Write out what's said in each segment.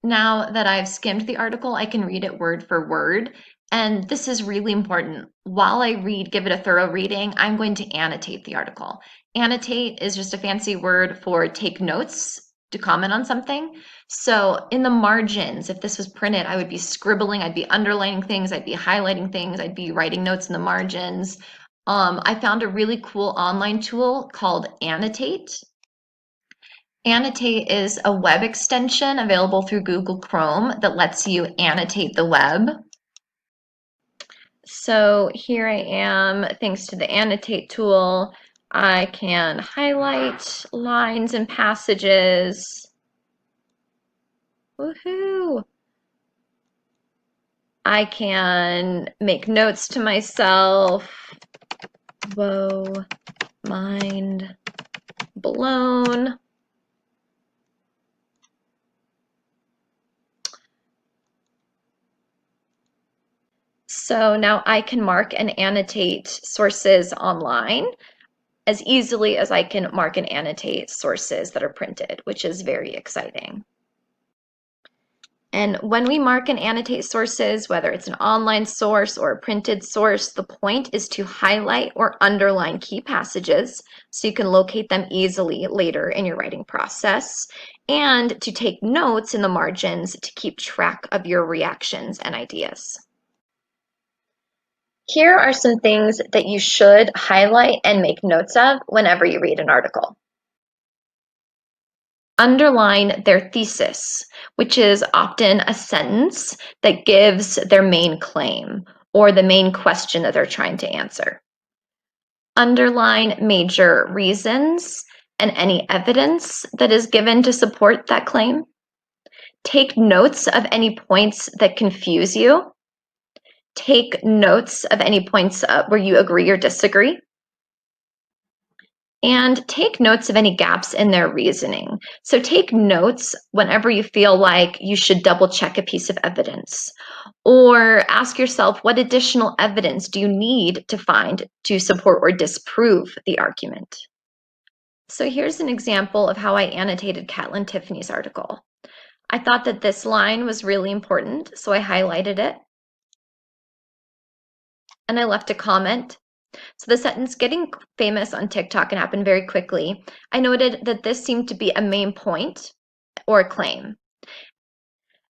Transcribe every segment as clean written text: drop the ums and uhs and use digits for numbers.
Now that I've skimmed the article, I can read it word for word. And this is really important. While I give it a thorough reading, I'm going to annotate the article. Annotate is just a fancy word for take notes to comment on something. So in the margins, if this was printed, I would be scribbling, I'd be underlining things, I'd be highlighting things, I'd be writing notes in the margins. I found a really cool online tool called Annotate. Annotate is a web extension available through Google Chrome that lets you annotate the web. So here I am, thanks to the Annotate tool, I can highlight lines and passages. Woohoo! I can make notes to myself. Whoa, mind blown. So now I can mark and annotate sources online as easily as I can mark and annotate sources that are printed, which is very exciting. And when we mark and annotate sources, whether it's an online source or a printed source, the point is to highlight or underline key passages so you can locate them easily later in your writing process, and to take notes in the margins to keep track of your reactions and ideas. Here are some things that you should highlight and make notes of whenever you read an article. Underline their thesis, which is often a sentence that gives their main claim or the main question that they're trying to answer. Underline major reasons and any evidence that is given to support that claim. Take notes of any points that confuse you. Take notes of any points where you agree or disagree. And take notes of any gaps in their reasoning. So take notes whenever you feel like you should double check a piece of evidence, or ask yourself, what additional evidence do you need to find to support or disprove the argument? So here's an example of how I annotated Catlin Tiffany's article. I thought that this line was really important, so I highlighted it. And I left a comment. So the sentence, getting famous on TikTok can happen very quickly. I noted that this seemed to be a main point or a claim.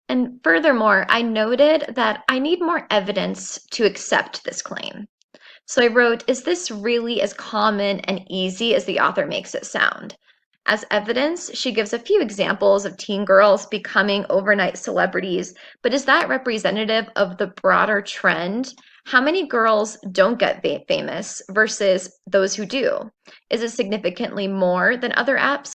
And furthermore, I noted that I need more evidence to accept this claim. So I wrote, is this really as common and easy as the author makes it sound? As evidence, she gives a few examples of teen girls becoming overnight celebrities, but is that representative of the broader trend? How many girls don't get famous versus those who do? Is it significantly more than other apps?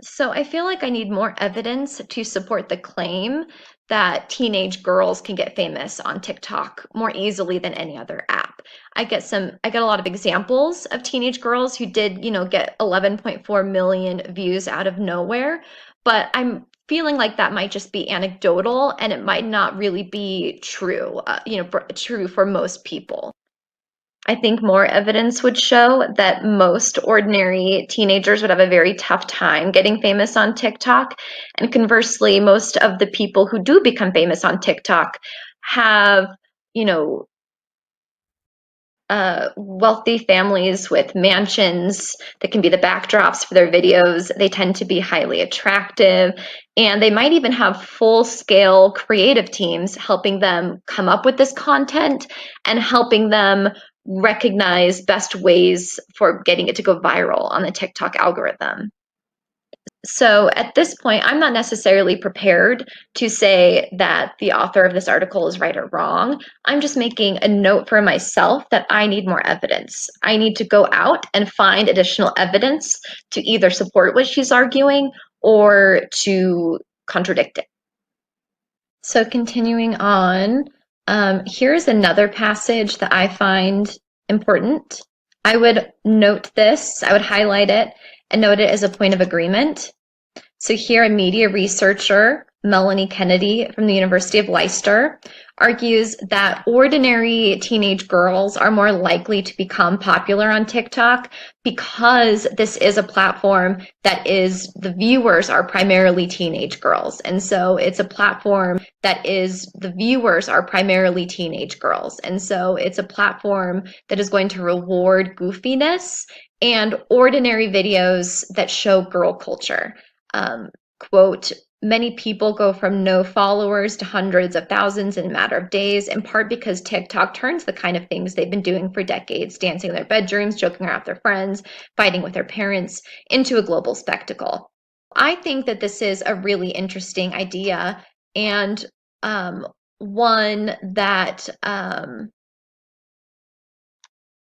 So I feel like I need more evidence to support the claim that teenage girls can get famous on TikTok more easily than any other app. I get a lot of examples of teenage girls who did, get 11.4 million views out of nowhere, but I'm feeling like that might just be anecdotal and it might not really be true, true for most people. I think more evidence would show that most ordinary teenagers would have a very tough time getting famous on TikTok. And conversely, most of the people who do become famous on TikTok have, you know, wealthy families with mansions that can be the backdrops for their videos. They tend to be highly attractive, and they might even have full-scale creative teams helping them come up with this content and helping them recognize best ways for getting it to go viral on the TikTok algorithm. So at this point, I'm not necessarily prepared to say that the author of this article is right or wrong. I'm just making a note for myself that I need more evidence. I need to go out and find additional evidence to either support what she's arguing or to contradict it. So continuing on, here's another passage that I find important. I would note this, I would highlight it and note it as a point of agreement. So here, a media researcher, Melanie Kennedy from the University of Leicester, argues that ordinary teenage girls are more likely to become popular on TikTok because this is a platform that is, the viewers are primarily teenage girls. And so it's a platform that is, the viewers are primarily teenage girls. And so it's a platform that is going to reward goofiness and ordinary videos that show girl culture. Quote, many people go from no followers to hundreds of thousands in a matter of days, in part because TikTok turns the kind of things they've been doing for decades, dancing in their bedrooms, joking around with their friends, fighting with their parents, into a global spectacle. I think that this is a really interesting idea, and one that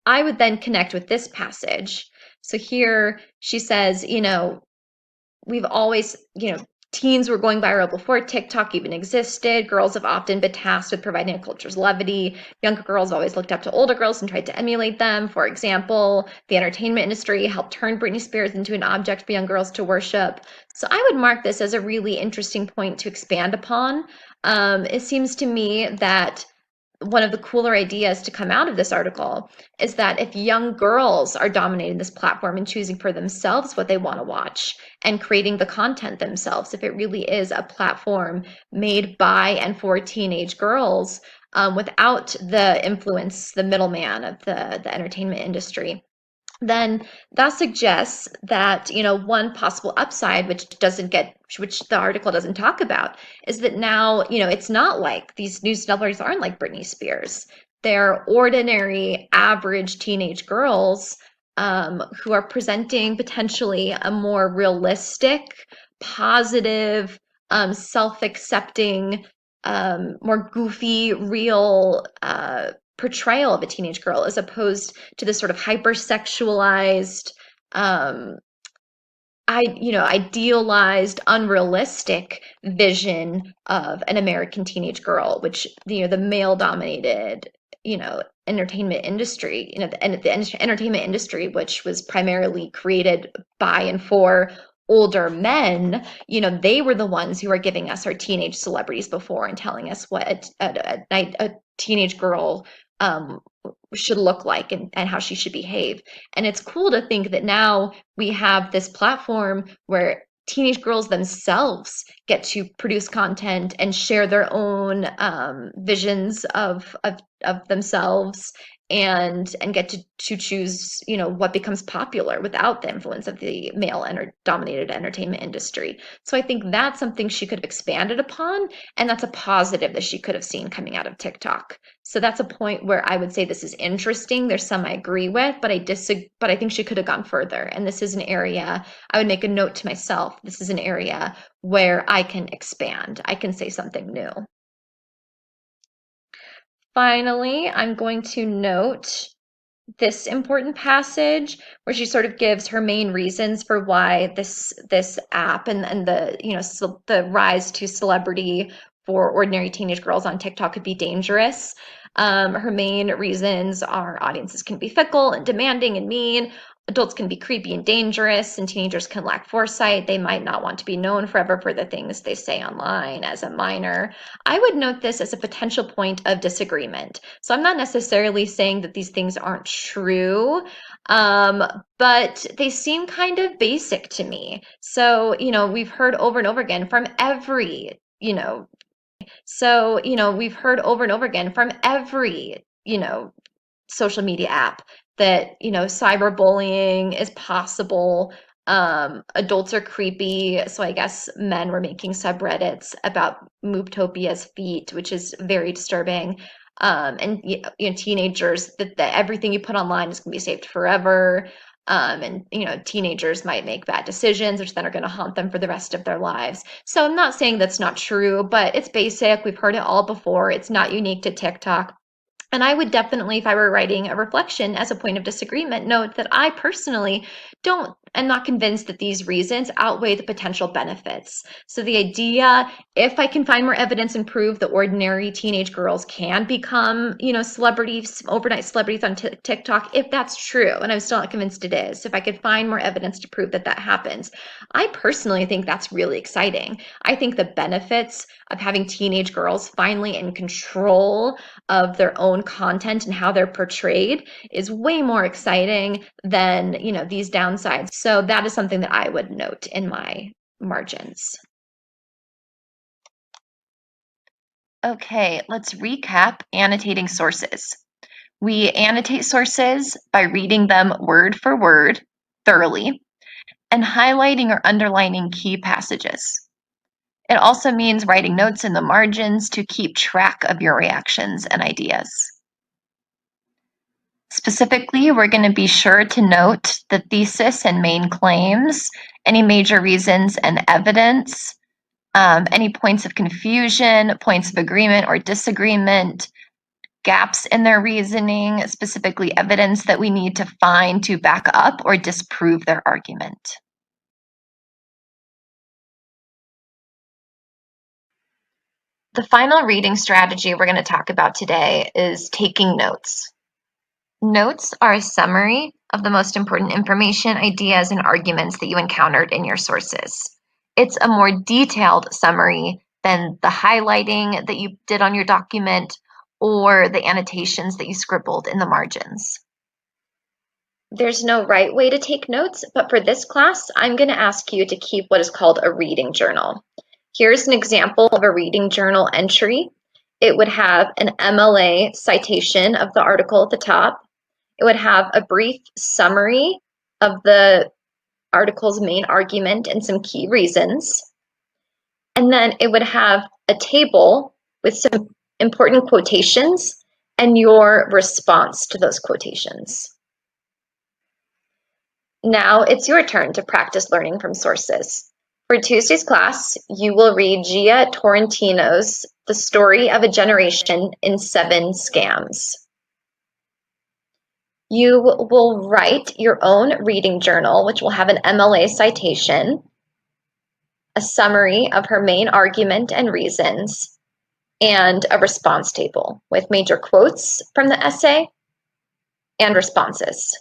I would then connect with this passage. So here she says, we've always, teens were going viral before TikTok even existed. Girls have often been tasked with providing a culture's levity. Younger girls always looked up to older girls and tried to emulate them. For example, the entertainment industry helped turn Britney Spears into an object for young girls to worship. So I would mark this as a really interesting point to expand upon. It seems to me that one of the cooler ideas to come out of this article is that if young girls are dominating this platform and choosing for themselves what they want to watch and creating the content themselves, if it really is a platform made by and for teenage girls, without the influence, the middleman of the entertainment industry, then that suggests that, one possible upside, which the article doesn't talk about, is that now, it's not like these new celebrities aren't like Britney Spears. They're ordinary, average teenage girls who are presenting potentially a more realistic, positive, self-accepting, more goofy, real portrayal of a teenage girl, as opposed to this sort of hypersexualized, idealized, unrealistic vision of an American teenage girl, which, the male-dominated, entertainment industry, the entertainment industry, which was primarily created by and for older men, they were the ones who were giving us our teenage celebrities before and telling us what a teenage girl should look like and how she should behave. And it's cool to think that now we have this platform where teenage girls themselves get to produce content and share their own visions of themselves and get to choose, what becomes popular without the influence of the male dominated entertainment industry. So I think that's something she could have expanded upon, and that's a positive that she could have seen coming out of TikTok. So that's a point where I would say this is interesting. There's some I agree with, but I disagree. But I think she could have gone further. And this is an area I would make a note to myself. This is an area where I can expand. I can say something new. Finally, I'm going to note this important passage where she sort of gives her main reasons for why this app and the the rise to celebrity for ordinary teenage girls on TikTok could be dangerous. Her main reasons are audiences can be fickle and demanding and mean. Adults can be creepy and dangerous, and teenagers can lack foresight. They might not want to be known forever for the things they say online as a minor. I would note this as a potential point of disagreement. So I'm not necessarily saying that these things aren't true, but they seem kind of basic to me. So, we've heard over and over again from every, we've heard over and over again from every, social media app that, cyberbullying is possible. Adults are creepy, so I guess men were making subreddits about Mooptopia's feet, which is very disturbing. And teenagers, that everything you put online is going to be saved forever. And teenagers might make bad decisions, which then are going to haunt them for the rest of their lives. So I'm not saying that's not true, but it's basic. We've heard it all before. It's not unique to TikTok. And I would definitely, if I were writing a reflection as a point of disagreement, note that I personally don't and not convinced that these reasons outweigh the potential benefits. So the idea, if I can find more evidence and prove that ordinary teenage girls can become, celebrities, overnight celebrities on TikTok, if that's true, and I'm still not convinced it is, if I could find more evidence to prove that that happens, I personally think that's really exciting. I think the benefits of having teenage girls finally in control of their own content and how they're portrayed is way more exciting than, these downsides. So that is something that I would note in my margins. Okay, let's recap annotating sources. We annotate sources by reading them word for word thoroughly and highlighting or underlining key passages. It also means writing notes in the margins to keep track of your reactions and ideas. Specifically, we're going to be sure to note the thesis and main claims, any major reasons and evidence, any points of confusion, points of agreement or disagreement, gaps in their reasoning, specifically evidence that we need to find to back up or disprove their argument. The final reading strategy we're going to talk about today is taking notes. Notes are a summary of the most important information, ideas, and arguments that you encountered in your sources. It's a more detailed summary than the highlighting that you did on your document or the annotations that you scribbled in the margins. There's no right way to take notes, but for this class, I'm going to ask you to keep what is called a reading journal. Here's an example of a reading journal entry. It would have an MLA citation of the article at the top. It would have a brief summary of the article's main argument and some key reasons. And then it would have a table with some important quotations and your response to those quotations. Now it's your turn to practice learning from sources. For Tuesday's class, you will read Gia Torrentino's The Story of a Generation in 7 Scams. You will write your own reading journal, which will have an MLA citation, a summary of her main argument and reasons, and a response table with major quotes from the essay and responses.